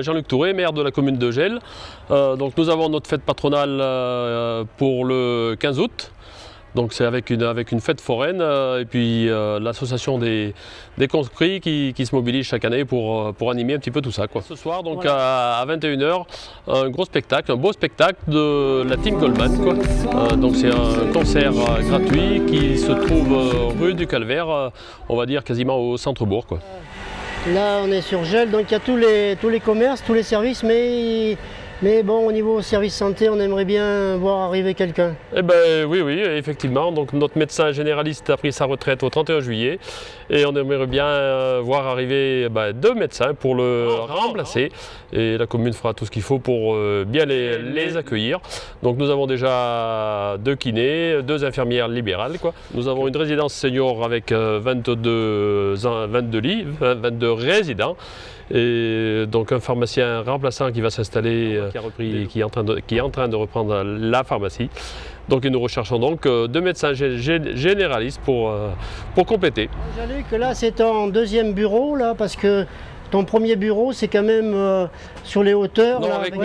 Jean-Luc Touré, maire de la commune de Gelles. Donc nous avons notre fête patronale pour le 15 août. Donc c'est avec une fête foraine et puis l'association des conscrits qui se mobilise chaque année pour animer un petit peu tout ça, quoi. Ce soir, donc voilà, à 21 h, un gros spectacle, un beau spectacle de la Team Goldman, quoi. Donc c'est un concert gratuit qui se trouve rue du Calvaire, on va dire quasiment au centre-bourg, quoi. Là on est sur Gelles, donc il y a tous les commerces, tous les services, mais bon, au niveau service santé, on aimerait bien voir arriver quelqu'un. Eh ben oui, effectivement. Donc notre médecin généraliste a pris sa retraite au 31 juillet et on aimerait bien voir arriver 2 médecins pour le remplacer. Et la commune fera tout ce qu'il faut pour bien les accueillir. Donc nous avons déjà 2 kinés, 2 infirmières libérales, quoi. Nous avons une résidence senior avec 22 lits, 22 résidents. Et donc un pharmacien remplaçant qui va s'installer, qui est en train de reprendre la pharmacie. Donc nous recherchons donc 2 médecins généralistes pour compléter. Jean-Luc, là c'est ton 2e bureau, là, parce que ton premier bureau c'est quand même sur les hauteurs. Non, là, avec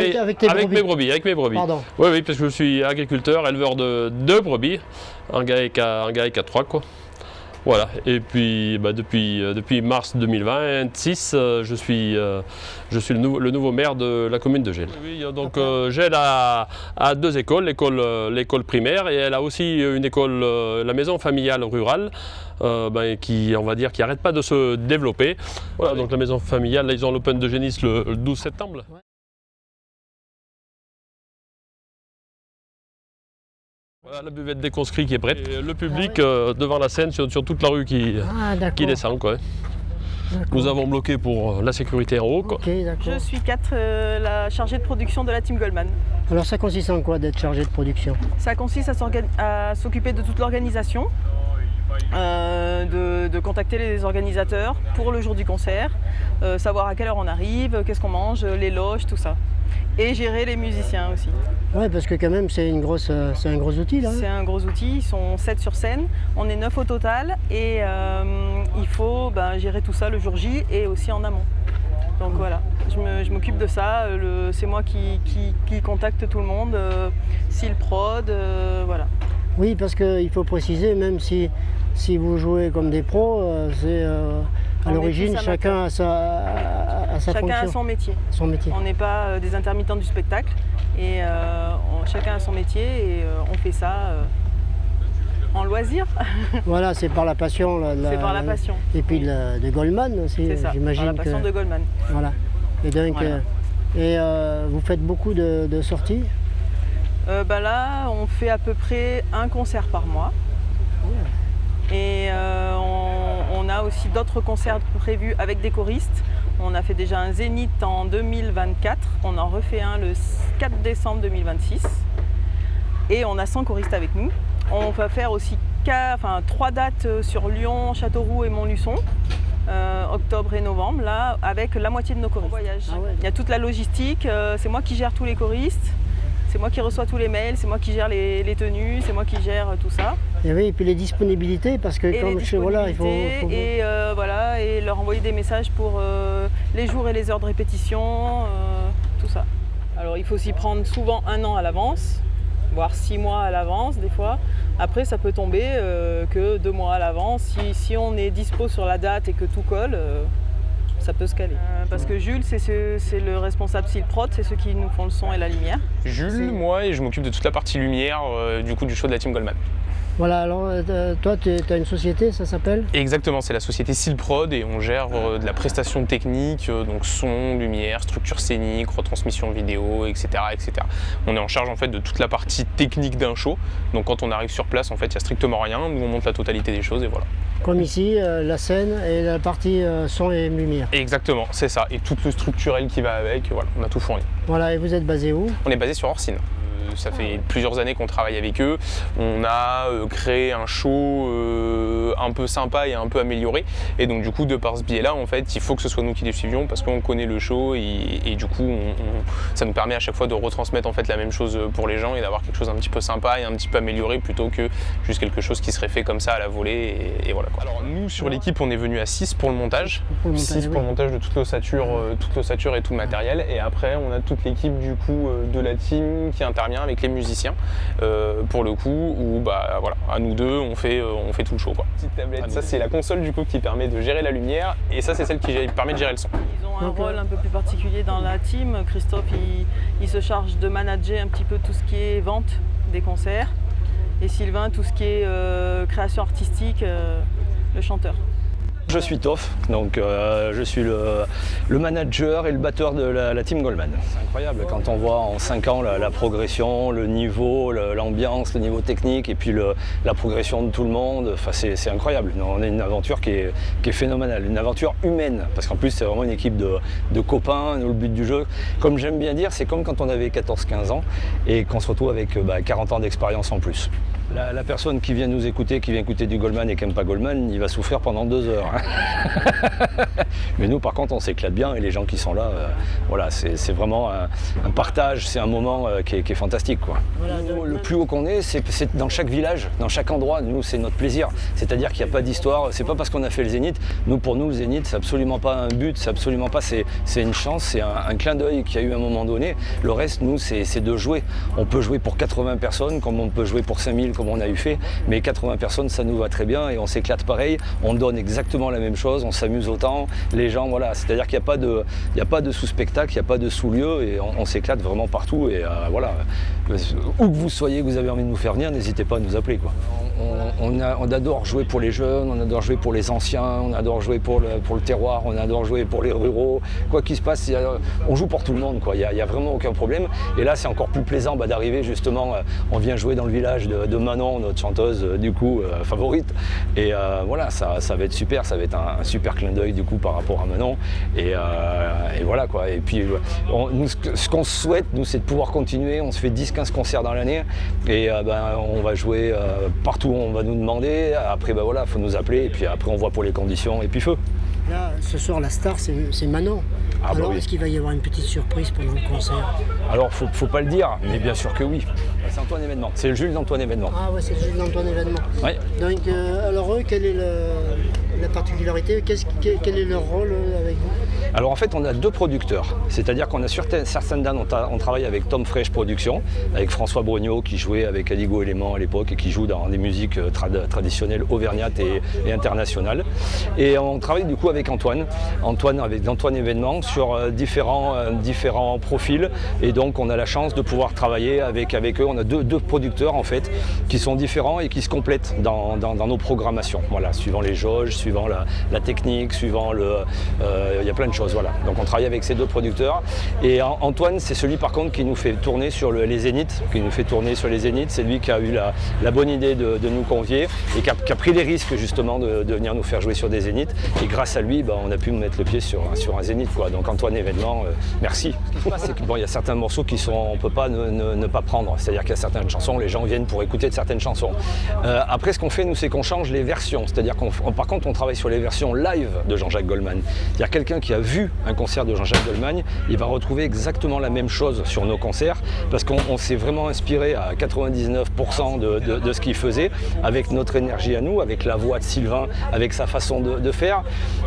mes brebis. Pardon. Oui, parce que je suis agriculteur, éleveur de brebis, en GAEC à 3, quoi. Voilà, et puis depuis mars 2026, je suis le nouveau maire de la commune de Gelles. Oui, donc Gelles a 2 écoles, l'école primaire, et elle a aussi une école, la maison familiale rurale, qui n'arrête pas de se développer. Voilà, donc la maison familiale, là, ils ont l'Open de Génis le 12 septembre. Ouais. Voilà la buvette des conscrits qui est prête. Et le public devant la scène sur toute la rue qui descend, quoi. Nous avons bloqué pour la sécurité en haut, quoi. Okay, je suis la chargée de production de la Team Goldman. Alors ça consiste en quoi d'être chargée de production? Ça consiste à s'occuper de toute l'organisation, de contacter les organisateurs pour le jour du concert, savoir à quelle heure on arrive, qu'est-ce qu'on mange, les loges, tout ça. Et gérer les musiciens aussi. Oui, parce que quand même c'est un gros outil là. C'est un gros outil, ils sont 7 sur scène, on est 9 au total et il faut gérer tout ça le jour J et aussi en amont. Donc voilà, je m'occupe de ça, c'est moi qui contacte tout le monde, Silprod, voilà. Oui, parce qu'il faut préciser, même si vous jouez comme des pros, à l'origine, chacun a sa fonction. Chacun a son métier. On n'est pas des intermittents du spectacle. Et chacun a son métier et on fait ça en loisir. Voilà, c'est par la passion. C'est par la passion. Et puis de Goldman aussi, j'imagine. Par la passion de Goldman. Voilà. Et donc, vous faites beaucoup de sorties? Là, on fait à peu près un concert par mois. Et on a aussi d'autres concerts prévus avec des choristes. On a fait déjà un zénith en 2024, on en refait un le 4 décembre 2026. Et on a 100 choristes avec nous. On va faire aussi 3 dates sur Lyon, Châteauroux et Montluçon, octobre et novembre, là, avec la moitié de nos choristes. Il y a toute la logistique, c'est moi qui gère tous les choristes. C'est moi qui reçois tous les mails, c'est moi qui gère les tenues, c'est moi qui gère tout ça. Et oui, et puis les disponibilités, parce que il faut... et leur envoyer des messages pour les jours et les heures de répétition, tout ça. Alors il faut s'y prendre souvent 1 an à l'avance, voire 6 mois à l'avance des fois. Après ça peut tomber que 2 mois à l'avance. Si on est dispo sur la date et que tout colle, ça peut se caler. Parce que Jules, c'est le responsable Silprod, c'est ceux qui nous font le son et la lumière. Jules, moi, et je m'occupe de toute la partie lumière du show de la Team Goldman. Voilà, alors toi tu as une société, ça s'appelle? Exactement, c'est la société Silprod et on gère de la prestation technique, donc son, lumière, structure scénique, retransmission vidéo, etc., etc. On est en charge en fait de toute la partie technique d'un show, donc quand on arrive sur place, en fait, il n'y a strictement rien, nous on monte la totalité des choses et voilà. Comme ici, la scène et la partie son et lumière. Exactement, c'est ça, et tout le structurel qui va avec, voilà, on a tout fourni. Voilà, et vous êtes basé où? On est basé sur Orsine. ça fait plusieurs années qu'on travaille avec eux. On a créé un show un peu sympa et un peu amélioré. Et donc du coup, de par ce biais-là, en fait, il faut que ce soit nous qui les suivions parce qu'on connaît le show et du coup, ça nous permet à chaque fois de retransmettre en fait la même chose pour les gens et d'avoir quelque chose un petit peu sympa et un petit peu amélioré plutôt que juste quelque chose qui serait fait comme ça à la volée et voilà quoi. Alors nous, sur l'équipe, on est venu à 6 pour le montage. 6 pour le montage de toute l'ossature et tout le matériel. Et après, on a toute l'équipe du coup de la team qui intervient avec les musiciens pour le coup où bah voilà, à nous deux, on fait tout le show quoi. Petite tablette, ça c'est la console du coup qui permet de gérer la lumière et ça c'est celle qui permet de gérer le son. Ils ont un rôle un peu plus particulier dans la team. Christophe, il se charge de manager un petit peu tout ce qui est vente des concerts et Sylvain, tout ce qui est création artistique, le chanteur. Je suis Toff, donc je suis le manager et le batteur de la team Goldman. C'est incroyable quand on voit en 5 ans la progression, le niveau, l'ambiance, le niveau technique et puis la progression de tout le monde. Enfin, c'est incroyable. On a une aventure qui est phénoménale, une aventure humaine parce qu'en plus c'est vraiment une équipe de copains. Nous, le but du jeu, comme j'aime bien dire, c'est comme quand on avait 14-15 ans et qu'on se retrouve avec 40 ans d'expérience en plus. La personne qui vient nous écouter, qui vient écouter du Goldman et qui n'aime pas Goldman, il va souffrir pendant 2 heures. Mais nous par contre on s'éclate bien et les gens qui sont là, voilà, c'est vraiment un partage, c'est un moment qui est fantastique quoi. Le plus haut qu'on est, c'est dans chaque village, dans chaque endroit, nous c'est notre plaisir. C'est-à-dire qu'il n'y a pas d'histoire, c'est pas parce qu'on a fait le Zénith, pour nous le Zénith c'est absolument pas un but, c'est absolument pas, c'est une chance, c'est un clin d'œil qu'il y a eu à un moment donné. Le reste nous c'est de jouer. On peut jouer pour 80 personnes comme on peut jouer pour 5000 comme on a eu fait, mais 80 personnes ça nous va très bien et on s'éclate pareil, on donne exactement la même chose, on s'amuse autant, les gens voilà, c'est-à-dire qu'il n'y a pas de sous-spectacle, il n'y a pas de sous-lieu et on s'éclate vraiment partout et voilà, où que vous soyez, que vous avez envie de nous faire venir, n'hésitez pas à nous appeler quoi. On adore jouer pour les jeunes, on adore jouer pour les anciens, on adore jouer pour le terroir, on adore jouer pour les ruraux, quoi qu'il se passe, on joue pour tout le monde quoi, il y a vraiment aucun problème et là c'est encore plus plaisant d'arriver justement, on vient jouer dans le village de Manon, notre chanteuse du coup favorite et voilà, ça va être super, ça va être un super clin d'œil du coup par rapport à Manon et voilà quoi. Et puis nous, ce qu'on souhaite nous c'est de pouvoir continuer, on se fait 10-15 concerts dans l'année et on va jouer partout où on va nous demander, après voilà, faut nous appeler et puis après on voit pour les conditions et puis feu. Là, ce soir la star c'est Manon. Ah alors oui. Est-ce qu'il va y avoir une petite surprise pendant le concert? Alors faut pas le dire, mais bien sûr que oui. C'est Antoine Événement, c'est le Jules d'Antoine Événement. Ah ouais, c'est le Jules d'Antoine Événement. Ouais. Donc alors eux, quelle est la particularité, quel est leur rôle avec vous? Alors en fait on a 2 producteurs, c'est-à-dire qu'on a certaines dates, on travaille avec Tom Fresh Productions, avec François Brognaud qui jouait avec Aligo Élément à l'époque et qui joue dans des musiques traditionnelles auvergnates et internationales. Et on travaille du coup avec Antoine avec Antoine Événement sur différents profils et donc on a la chance de pouvoir travailler avec eux. On a deux producteurs en fait qui sont différents et qui se complètent dans nos programmations, voilà, suivant les jauges, suivant la technique, suivant il y a plein de choses, voilà. Donc on travaille avec ces 2 producteurs et Antoine c'est celui par contre qui nous fait tourner sur les Zéniths, c'est lui qui a eu la bonne idée de nous convier et qui a pris les risques justement de venir nous faire jouer sur des Zéniths et grâce à lui on a pu mettre le pied sur un Zénith quoi. Donc Antoine Événement, merci. Ce qui se passe c'est que il y a certains morceaux on peut pas ne pas prendre, c'est-à-dire qu'il y a certaines chansons, les gens viennent pour écouter de certaines chansons. Après ce qu'on fait nous c'est qu'on change les versions, c'est-à-dire par contre on travaille sur les versions live de Jean-Jacques Goldman. C'est-à-dire quelqu'un qui a vu un concert de Jean-Jacques Goldman, il va retrouver exactement la même chose sur nos concerts parce qu'on s'est vraiment inspiré à 99% de ce qu'il faisait avec notre énergie à nous, avec la voix de Sylvain, avec sa façon de faire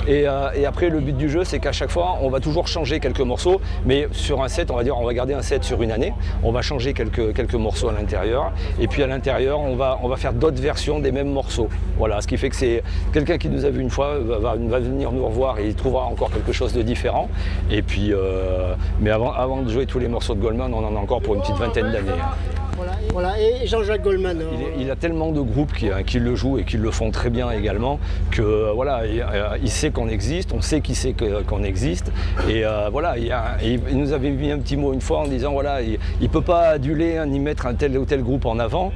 et après le but du jeu c'est qu'à chaque fois on va toujours changer quelques morceaux mais sur un set on va garder un set sur une année, on va changer quelques morceaux à l'intérieur et puis à l'intérieur on va faire d'autres versions des mêmes morceaux, voilà, ce qui fait que c'est quelqu'un qui nous a vu une fois va venir nous revoir et il trouvera encore quelque chose de différent et puis mais avant de jouer tous les morceaux de Goldman on en a encore pour une petite vingtaine d'années. Voilà. Et Jean-Jacques Goldman. Il a tellement de groupes qui le jouent et qui le font très bien également que voilà, il sait qu'on existe, on sait qu'il sait qu'on existe et voilà, il nous avait mis un petit mot une fois en disant voilà, il peut pas aduler ni mettre un tel ou tel groupe en avant,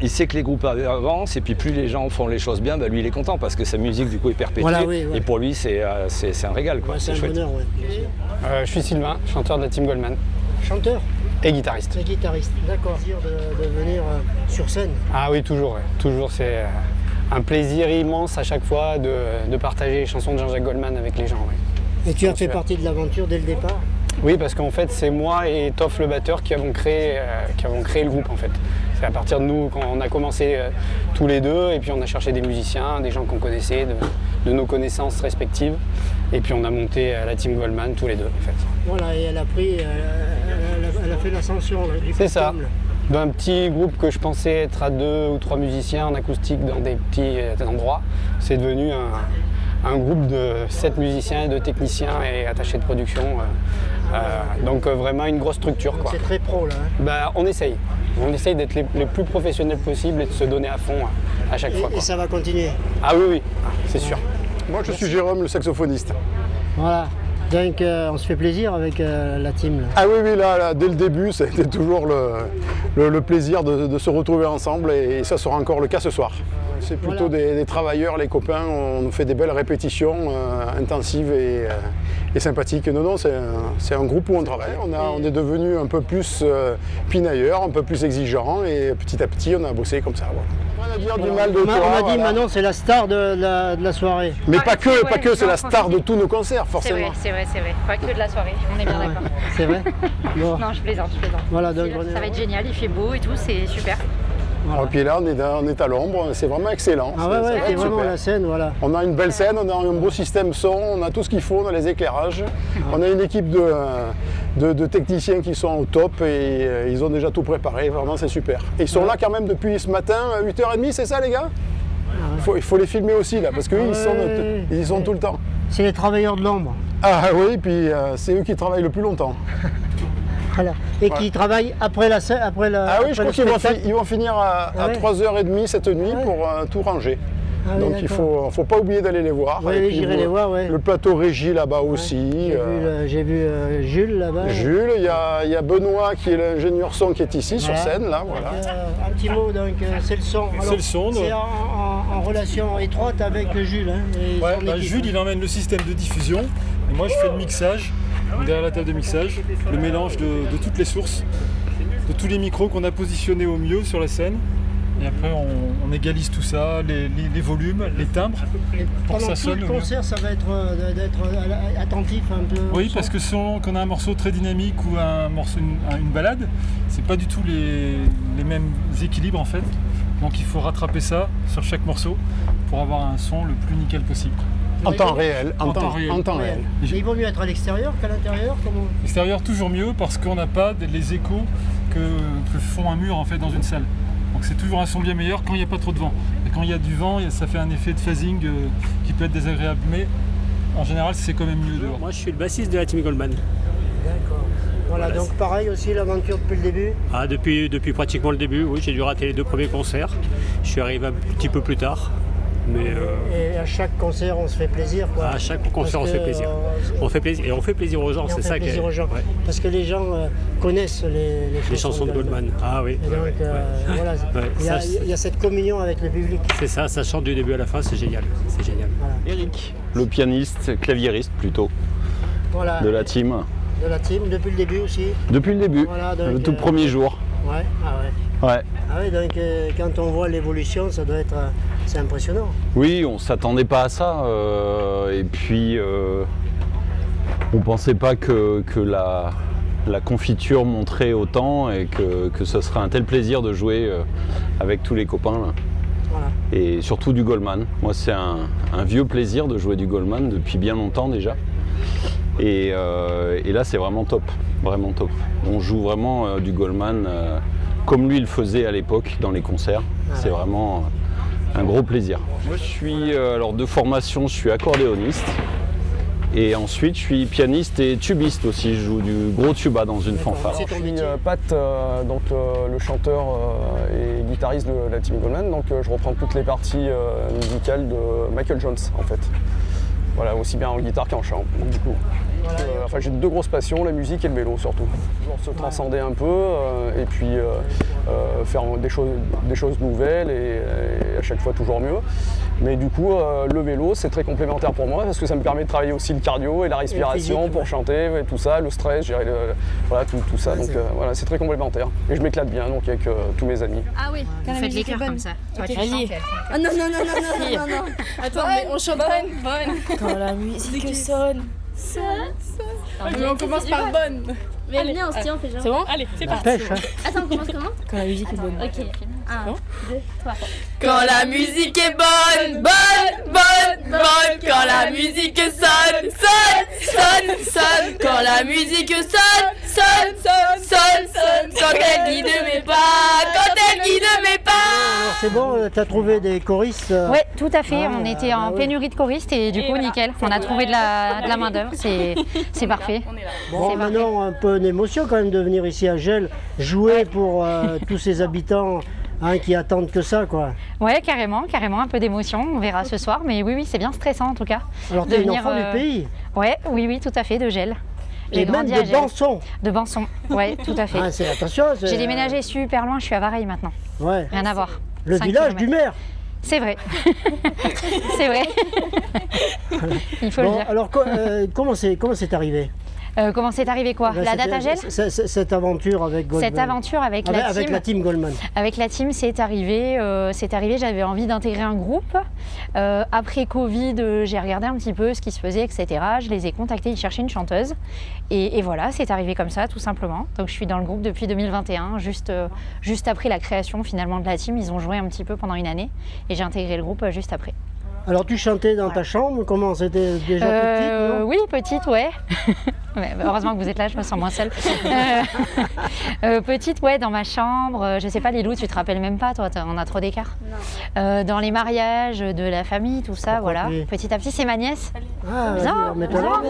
il sait que les groupes avancent et puis plus les gens font les choses bien, lui il est content parce que sa musique du coup est perpétuée voilà, oui. Et pour lui c'est un régal quoi. Ouais, c'est un chouette. bonheur, ouais. Je suis Sylvain, chanteur de la team Goldman. Chanteur? et guitariste. C'est guitariste, d'accord. Plaisir de venir sur scène. Ah oui, toujours. Ouais. Toujours, c'est un plaisir immense à chaque fois de partager les chansons de Jean-Jacques Goldman avec les gens. Ouais. Et tu as fait partie de l'aventure dès le départ? Oui, parce qu'en fait, c'est moi et Toff le batteur qui avons créé le groupe en fait. C'est à partir de nous quand on a commencé tous les deux et puis on a cherché des musiciens, des gens qu'on connaissait, de nos connaissances respectives. Et puis on a monté la team Goldman tous les deux en fait. Voilà, et elle a fait l'ascension du C'est ça. Là. D'un petit groupe que je pensais être à 2 ou 3 musiciens en acoustique dans des petits endroits, c'est devenu un groupe de 7 musiciens et de techniciens et attachés de production. Donc vraiment une grosse structure. Quoi. C'est très pro là. Hein. On essaye. On essaye d'être les plus professionnels possibles et de se donner à fond à chaque fois. Quoi. Et ça va continuer? Ah oui, c'est sûr. Moi je suis Jérôme, le saxophoniste. Voilà. Donc on se fait plaisir avec la team. Là. Ah oui, là, dès le début, c'était toujours le plaisir de se retrouver ensemble et ça sera encore le cas ce soir. C'est plutôt des travailleurs, les copains, on fait des belles répétitions intensives et sympathiques. Non, c'est un groupe où on travaille. On est devenu un peu plus pinailleurs, un peu plus exigeants et petit à petit on a bossé comme ça. Voilà. On a dire du mal de toi. On a dit Manon c'est la star de la soirée. Mais pas que, c'est la star de tous nos concerts forcément. C'est vrai. Pas que de la soirée, on est bien d'accord. C'est vrai bon. Non, je plaisante. Voilà, donc ça va être génial, il fait beau et tout, c'est super. Voilà. Et puis là, on est à l'ombre, c'est vraiment excellent. Ah ouais, c'est vraiment la scène, voilà. On a une belle scène, on a un beau système son, on a tout ce qu'il faut, on a les éclairages. On a une équipe de techniciens qui sont au top et ils ont déjà tout préparé, vraiment c'est super. Et ils sont là quand même depuis ce matin, 8h30, c'est ça les gars? Il faut les filmer aussi là, parce qu'eux ils sont tout le temps. C'est les travailleurs de l'ombre. Ah oui, puis c'est eux qui travaillent le plus longtemps. Voilà. Et qui travaillent après la Ah oui, je crois qu'ils vont finir à 3h30 cette nuit pour tout ranger. Ah donc il ne faut pas oublier d'aller les voir. Oui, j'irai les voir. Ouais. Le plateau régie là-bas aussi. J'ai vu Jules là-bas. Jules, il y a Benoît qui est l'ingénieur son qui est ici sur scène. Là, voilà. Un petit mot, donc c'est le son. C'est le son. C'est en relation étroite avec Jules. Hein, Jules, il emmène le système de diffusion et moi je fais le mixage. Derrière la table de mixage, le mélange de toutes les sources, de tous les micros qu'on a positionnés au mieux sur la scène. Et après on égalise tout ça, les volumes, les timbres, pour que ça sonne. Pendant tout le concert, ça va être d'être attentif un peu. Oui, parce que selon qu'on a un morceau très dynamique ou une balade, c'est pas du tout les mêmes équilibres en fait. Donc il faut rattraper ça sur chaque morceau pour avoir un son le plus nickel possible. En temps réel. Et il vaut mieux être à l'extérieur qu'à l'intérieur? L'extérieur toujours mieux parce qu'on n'a pas les échos que font un mur en fait dans une salle. Donc c'est toujours un son bien meilleur quand il n'y a pas trop de vent. Et quand il y a du vent, ça fait un effet de phasing qui peut être désagréable. Mais en général c'est quand même mieux dehors. Moi je suis le bassiste de la team Goldman. D'accord. Voilà, donc pareil aussi l'aventure depuis le début? Ah, depuis pratiquement le début, oui, j'ai dû rater les 2 premiers concerts. Je suis arrivé un petit peu plus tard. Mais et à chaque concert, on se fait plaisir, quoi. À chaque concert, on se fait plaisir. On fait plaisir et on fait plaisir aux gens, c'est ça qui est. Aux gens. Ouais. Parce que les gens connaissent les chansons de Goldman. Ah oui. Et donc voilà, il y a cette communion avec le public. C'est ça, ça chante du début à la fin, c'est génial. C'est génial. Voilà. Eric, le pianiste, claviériste plutôt, voilà. de la team. De la team, depuis le début aussi. Depuis le début, voilà, donc, le tout premier jour. Ouais, Ouais. Ah ouais, donc quand on voit l'évolution, ça doit être, c'est impressionnant. Oui, on s'attendait pas à ça. Et puis, on pensait pas que la confiture monterait autant et que ce serait un tel plaisir de jouer avec tous les copains. Là. Voilà. Et surtout du Goldman. Moi, c'est un vieux plaisir de jouer du Goldman depuis bien longtemps déjà. Et là, c'est vraiment top. Vraiment top. On joue vraiment du Goldman comme lui le faisait à l'époque dans les concerts. C'est vraiment un gros plaisir. Moi je suis alors de formation, je suis accordéoniste et ensuite je suis pianiste et tubiste aussi. Je joue du gros tuba dans une fanfare. Je suis Pat, donc le chanteur et guitariste de la team Goldman. Donc je reprends toutes les parties musicales de Michael Jones en fait. Voilà, aussi bien en guitare qu'en chant. Du coup. Enfin, j'ai 2 grosses passions, la musique et le vélo surtout. Genre se transcender un peu et puis faire des choses nouvelles et à chaque fois toujours mieux. Mais du coup, le vélo, c'est très complémentaire pour moi parce que ça me permet de travailler aussi le cardio et la respiration pour chanter et tout ça, le stress, gérer voilà, tout ça. Donc voilà, c'est très complémentaire. Et je m'éclate bien donc avec tous mes amis. Ah oui, quand la musique est bonne. Comme ça. Toi, tu chantes. Ah non. Attends, mais on chante bonne. Quand la musique sonne. Mais on commence par bonne. Mais allez, on se tient, on fait genre. C'est bon? Allez, c'est parti. Attends, on commence comment? Quand la musique est bonne. Ok. 1, 2, 3. Quand la musique est bonne. Quand la musique sonne. Quand la musique sonne. Quand elle guide mes pas. Alors c'est bon, tu as trouvé des choristes? Oui, tout à fait. On était en pénurie de choristes et du coup, nickel. On a trouvé de la main-d'œuvre. C'est parfait. Bon, maintenant, un peu d'émotion quand même de venir ici à Gelles, jouer pour tous ces habitants qui attendent que ça, quoi. Ouais, carrément, un peu d'émotion. On verra ce soir. Mais oui, c'est bien stressant en tout cas. Alors, tu es une enfant du pays? Oui, tout à fait, de Gelles. Et même de Banson. De Banson, ouais, tout à fait. Attention. J'ai déménagé super loin, je suis à Vareille maintenant. Ouais. Rien à voir. Le village du maire. C'est vrai. C'est vrai. Il faut le dire. Alors, comment c'est arrivé? Comment c'est arrivé quoi? La date à Gelles? Cette aventure avec Goldman. Cette aventure avec la team. Avec la team Goldman. Avec la team, c'est arrivé, j'avais envie d'intégrer un groupe. Après Covid, j'ai regardé un petit peu ce qui se faisait, etc. Je les ai contactés, ils cherchaient une chanteuse. Et voilà, c'est arrivé comme ça, tout simplement. Donc je suis dans le groupe depuis 2021, juste après la création finalement de la team. Ils ont joué un petit peu pendant une année et j'ai intégré le groupe juste après. Alors tu chantais dans ta chambre, comment c'était déjà petite, non? Oui, petite, ouais. Heureusement que vous êtes là, je me sens moins seule. Petite, ouais, dans ma chambre. Je sais pas, Lilou, tu te rappelles même pas, toi, on a trop d'écart. Dans les mariages de la famille, tout ça, voilà. Oui. Petit à petit, c'est ma nièce. Ah, mets-toi là.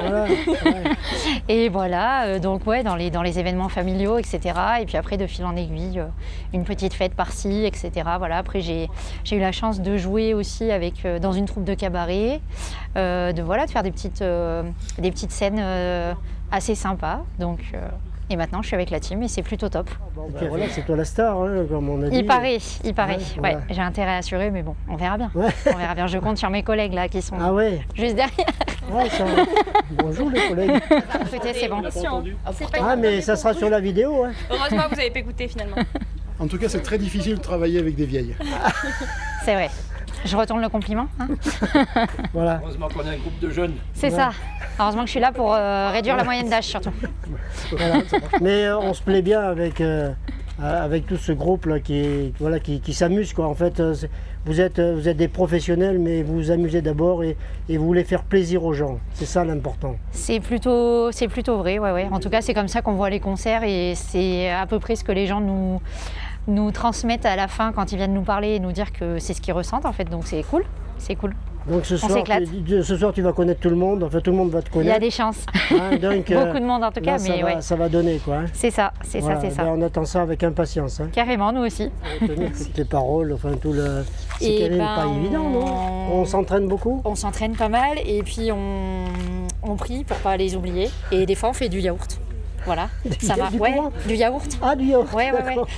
Voilà, ouais. Et voilà, donc ouais, dans les événements familiaux, etc. Et puis après, de fil en aiguille, une petite fête par-ci, etc. Voilà. Après, j'ai eu la chance de jouer aussi dans une troupe de cabaret, de faire des petites scènes assez sympas. Donc, et maintenant, je suis avec la team et c'est plutôt top. Voilà, c'est toi la star, comme on a dit. Il paraît. Ouais. J'ai intérêt à assurer, mais bon, on verra bien. Ouais. On verra bien. Je compte sur mes collègues là qui sont juste derrière. Ouais, bonjour les collègues. Écoutez, c'est bon. Mais ça sera sur la vidéo. Heureusement que vous n'avez pas écouté finalement. En tout cas, c'est très difficile de travailler avec des vieilles. C'est vrai. Je retourne le compliment. Voilà. Heureusement qu'on a un groupe de jeunes. C'est ça. Heureusement que je suis là pour réduire la moyenne d'âge surtout. Voilà. Mais on se plaît bien avec tout ce groupe là qui s'amuse, quoi. En fait, vous êtes des professionnels, mais vous vous amusez d'abord et vous voulez faire plaisir aux gens. C'est ça l'important. C'est plutôt vrai, ouais. En tout cas, c'est comme ça qu'on voit les concerts et c'est à peu près ce que les gens nous transmettent à la fin quand ils viennent nous parler et nous dire que c'est ce qu'ils ressentent en fait. Donc c'est cool. Donc ce soir, tu vas connaître tout le monde, enfin tout le monde va te connaître. Il y a des chances. Donc, beaucoup de monde en tout cas, mais ça va donner, quoi. C'est ça. On attend ça avec impatience. Carrément, nous aussi. Toutes les paroles, enfin tout le. C'est quand même pas évident, non? On s'entraîne beaucoup? On s'entraîne pas mal et puis on prie pour pas les oublier. Et des fois on fait du yaourt. Voilà, ça marche. Du yaourt. Ah, du yaourt. Ouais.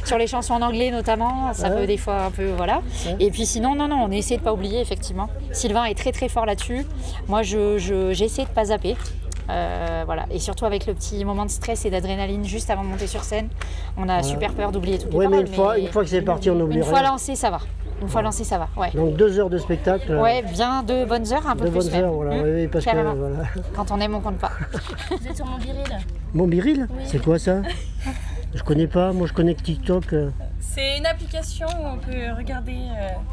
Sur les chansons en anglais notamment, ça peut des fois un peu, voilà. Ouais. Et puis sinon, non, on essaie de pas oublier effectivement. Sylvain est très très fort là-dessus. Moi, j'essaie de pas zapper. Voilà. Et surtout avec le petit moment de stress et d'adrénaline juste avant de monter sur scène, on a super peur d'oublier toutes les paroles. Mais une fois que c'est parti, on oublie rien. Une fois lancé, ça va. Ouais. Donc 2 heures de spectacle. Ouais, bien 2 bonnes heures, un peu plus même. Voilà. Oui, parce que voilà. Quand on aime, on compte pas. Vous êtes sur mon biril? Mon biril? Oui. C'est quoi ça? Je connais pas, moi je connais que TikTok. C'est une application où on peut regarder,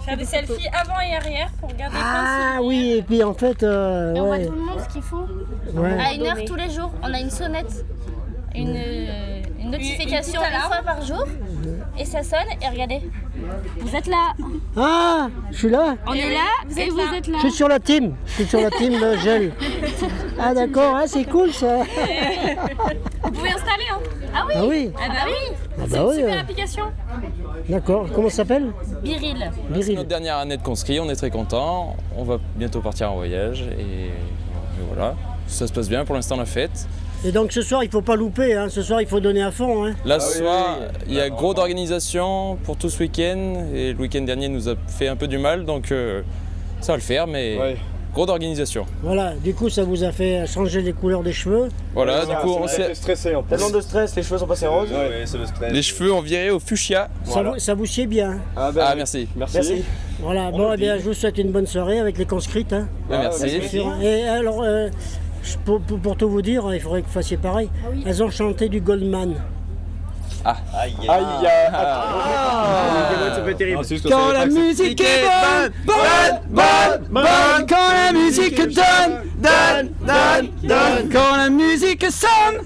faire des selfies avant et arrière pour regarder plein de souvenirs. Ah oui, et puis en fait... Et on voit tout le monde ce qu'il faut. Ouais. À 1h tous les jours, on a une sonnette. Une notification une fois par jour et ça sonne et regardez, vous êtes là. Ah, je suis là. On est là vous êtes là. Je suis sur la team Gelles. Ah d'accord, c'est cool ça. Vous pouvez installer hein. Ah oui. Ah oui. C'est une super application. D'accord, comment ça s'appelle? Biril. C'est notre dernière année de conscrit, on est très contents. On va bientôt partir en voyage et voilà. voilà, ça se passe bien pour l'instant la fête. Et donc ce soir, il ne faut pas louper, hein. Ce soir, il faut donner à fond. Hein. Là, ce soir, il y a gros d'organisation pour tout ce week-end, et le week-end dernier nous a fait un peu du mal, donc ça va le faire, mais gros d'organisation. Voilà, du coup, ça vous a fait changer les couleurs des cheveux. Voilà, du coup, on s'est stressé en plus. Tellement de stress, les cheveux sont passés roses. Ouais, c'est le stress. Les cheveux ont viré au fuchsia. Ça vous sied bien. Ah, merci. Merci. Voilà, bon, eh bien, je vous souhaite une bonne soirée avec les conscrites. Hein. Merci. Et alors, pour tout vous dire, il faudrait que vous fassiez pareil. Elles ont chanté du Goldman. Ah. Ça peut être terrible. Quand la musique est bonne, quand la musique donne, quand la musique sonne,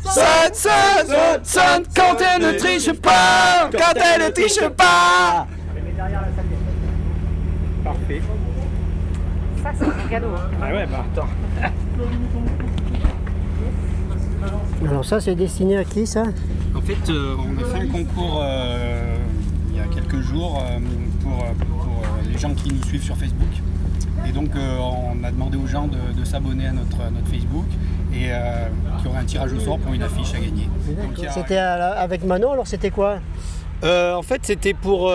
quand elle ne triche pas, Parfait. Ça, c'est un cadeau. Ah ouais, bah attends. Alors ça, c'est destiné à qui, ça? En fait, on a fait un concours il y a quelques jours pour les gens qui nous suivent sur Facebook. Et donc, on a demandé aux gens de s'abonner à notre Facebook et qu'il y aurait un tirage au sort pour une affiche à gagner. C'était avec Manon, alors c'était quoi? En fait, c'était pour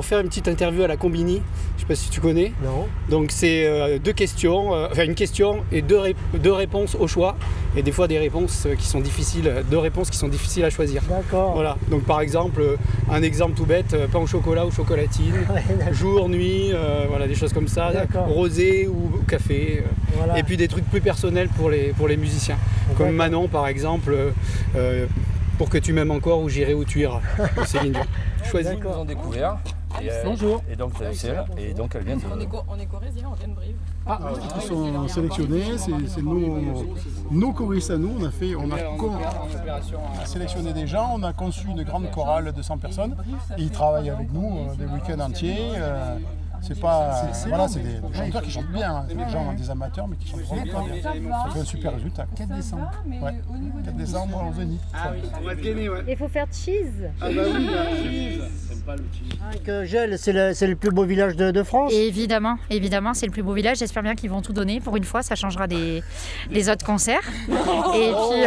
faire une petite interview à la Combini. Je sais pas si tu connais. Non. Donc c'est deux questions, une question et deux réponses au choix. Et des fois des réponses qui sont difficiles, à choisir. D'accord. Voilà. Donc par exemple, un exemple tout bête, pain au chocolat ou chocolatine, jour, nuit, voilà, des choses comme ça, rosé ou café. Voilà. Et puis des trucs plus personnels pour les musiciens. Comme Manon par exemple. Pour que tu m'aimes encore ou j'irai où tu iras. Céline Dion. Choisis. Ils nous ont découvert. Bonjour. Et donc elle vient de... On est corréziens, on vient de Brive. Ah, ils sont sélectionnés, c'est nos choristes à nous. On a sélectionné des gens, on a conçu une grande chorale de 100 personnes. Et ils travaillent avec nous des week-ends entiers. C'est pas. Voilà, c'est des chanteurs qui chantent bien, des gens, des amateurs, mais qui chantent vraiment très bien. Ça fait un super résultat. 4 décembre. Ouais. 4 décembre au Zénith. Ah oui, on va te gagner, ouais. Il faut faire cheese. Ah bah oui, cheese. J'aime pas le cheese. Gel, c'est le plus beau village de France. Et évidemment, c'est le plus beau village. J'espère bien qu'ils vont tout donner. Pour une fois, ça changera des autres concerts. Et puis.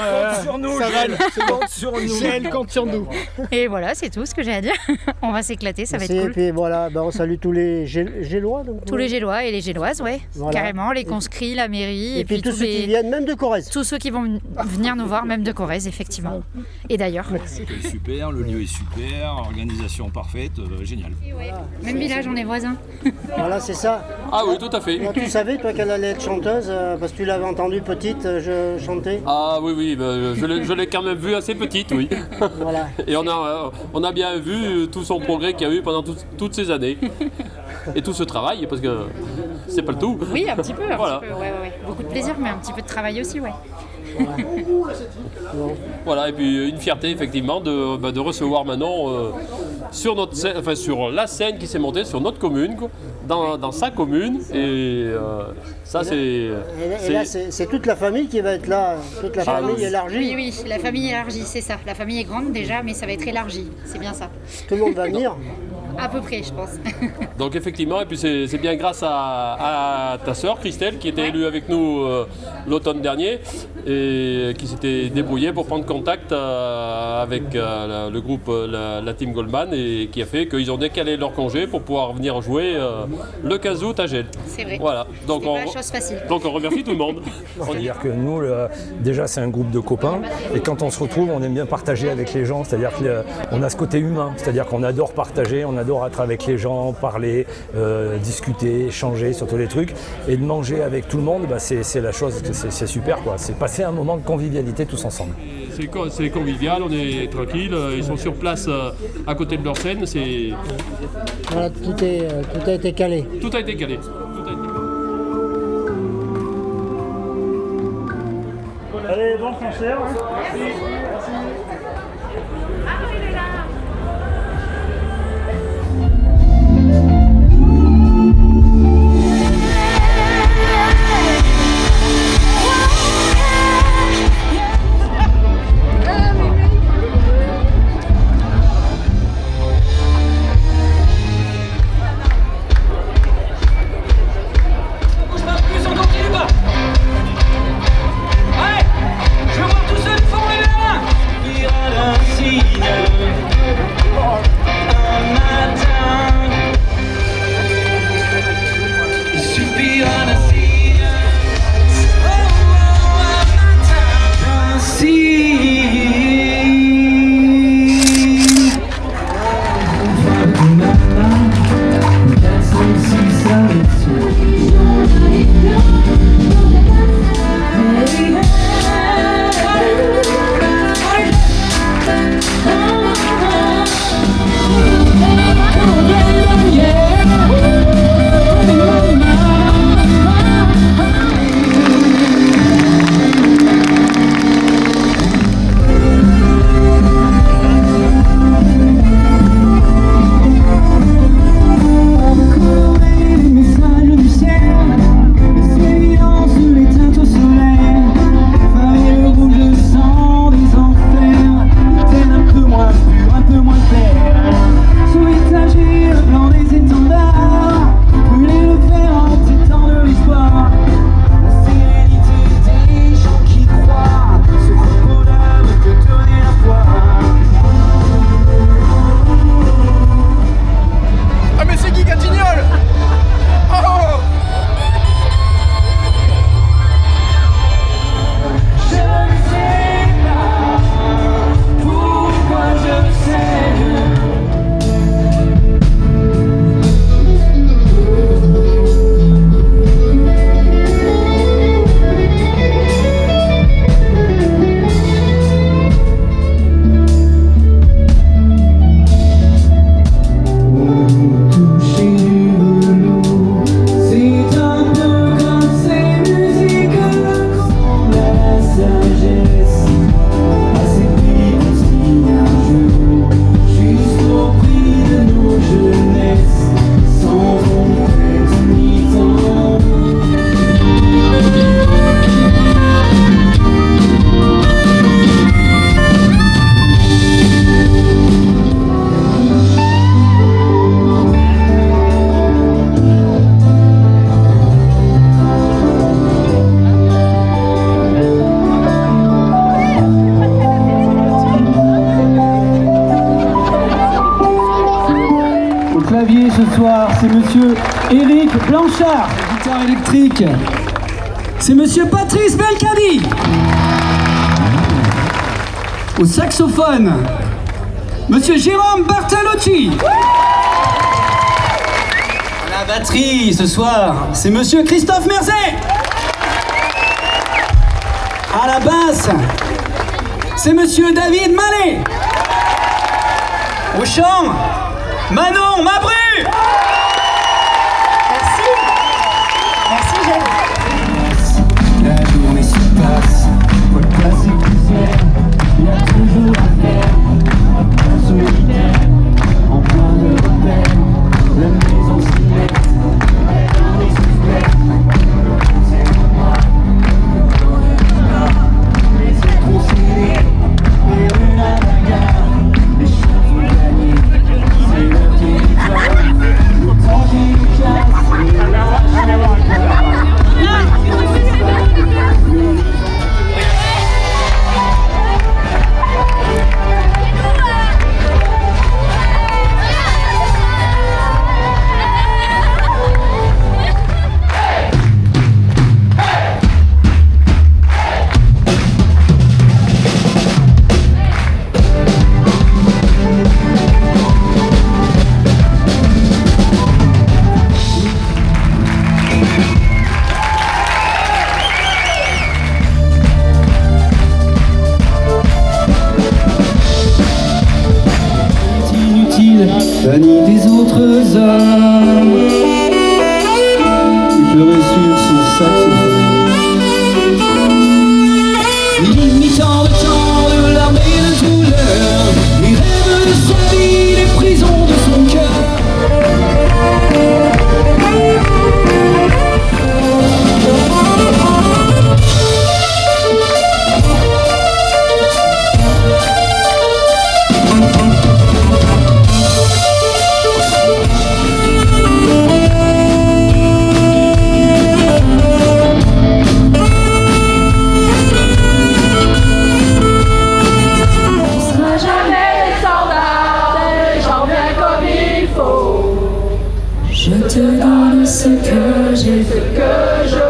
Compte sur nous, Gel. Compte sur nous. Gel, compte sur nous. Et voilà, c'est tout ce que j'ai à dire. On va s'éclater, ça va être cool. Et puis voilà, on salue tous les Gélois. Donc, tous les Gélois et les Géloises, ouais. Voilà. Carrément, les conscrits, la mairie. Et puis tous ceux qui viennent, même de Corrèze. Tous ceux qui vont venir nous voir, même de Corrèze, effectivement. Et d'ailleurs. C'est super, le lieu est super, organisation parfaite, génial. Même village, on est voisins. Voilà, c'est ça. Ah oui, tout à fait. Alors, tu savais, toi, qu'elle allait être chanteuse, parce que tu l'avais entendue petite chanter. Ah oui, je l'ai quand même vue assez petite, oui. Voilà. Et on a bien vu tout son progrès qu'il y a eu pendant toutes ces années. Et tout ce travail, parce que c'est pas le tout. Oui, un petit peu. Voilà. Ouais. Beaucoup de plaisir, mais un petit peu de travail aussi, ouais. Voilà, et puis une fierté effectivement de recevoir Manon sur notre scène, enfin sur la scène qui s'est montée sur notre commune, quoi, dans sa commune. Et ça c'est. Et là c'est toute la famille qui va être là, toute la famille élargie. Oui, la famille élargie, c'est ça. La famille est grande déjà, mais ça va être élargi. C'est bien ça. Tout le monde va venir. À peu près, je pense. Donc effectivement, et puis c'est bien grâce à ta sœur Christelle qui était élue avec nous l'automne dernier et qui s'était débrouillée pour prendre contact avec le groupe, la team Goldman, et qui a fait qu'ils ont décalé leur congé pour pouvoir venir jouer le 15 août à Gel. C'est vrai. Voilà. Donc pas chose facile. Donc on remercie tout le monde. C'est-à-dire que nous, déjà c'est un groupe de copains, et quand on se retrouve, on aime bien partager avec les gens, c'est-à-dire qu'on a ce côté humain, c'est-à-dire qu'on adore partager, on adore être avec les gens, parler, discuter, échanger sur tous les trucs, et de manger avec tout le monde, c'est la chose, c'est super quoi. C'est passer un moment de convivialité tous ensemble. C'est convivial, on est tranquille, ils sont sur place à côté de leur scène. Voilà, tout a été calé. Tout a été calé. Allez, bon concert. Merci. clavier ce soir, c'est monsieur Éric Blanchard. Guitare électrique, c'est monsieur Patrice Belkadi. Au saxophone, monsieur Jérôme Bartalotti. À la batterie ce soir, c'est monsieur Christophe Merzet. À la basse, c'est monsieur David Mallet. Au chant, Manon Mabru. Merci. Merci, Jacques. La journée se passe, faut le passer plus fier. Il y a toujours à faire, un solitaire, en plein de repères. La maison s'y met, un essoufflet. C'est moi, les étrons scellés, les rues à la gare, les chevaux gagnés. C'est le téléphone, le temps qui nous casse, et banni des autres hommes, il pleurait sur son saxophone, limitant le temps de larmes et de douleur, les rêves de sa vie, les prisons de son cœur. Je te donne ce que j'ai, ce que je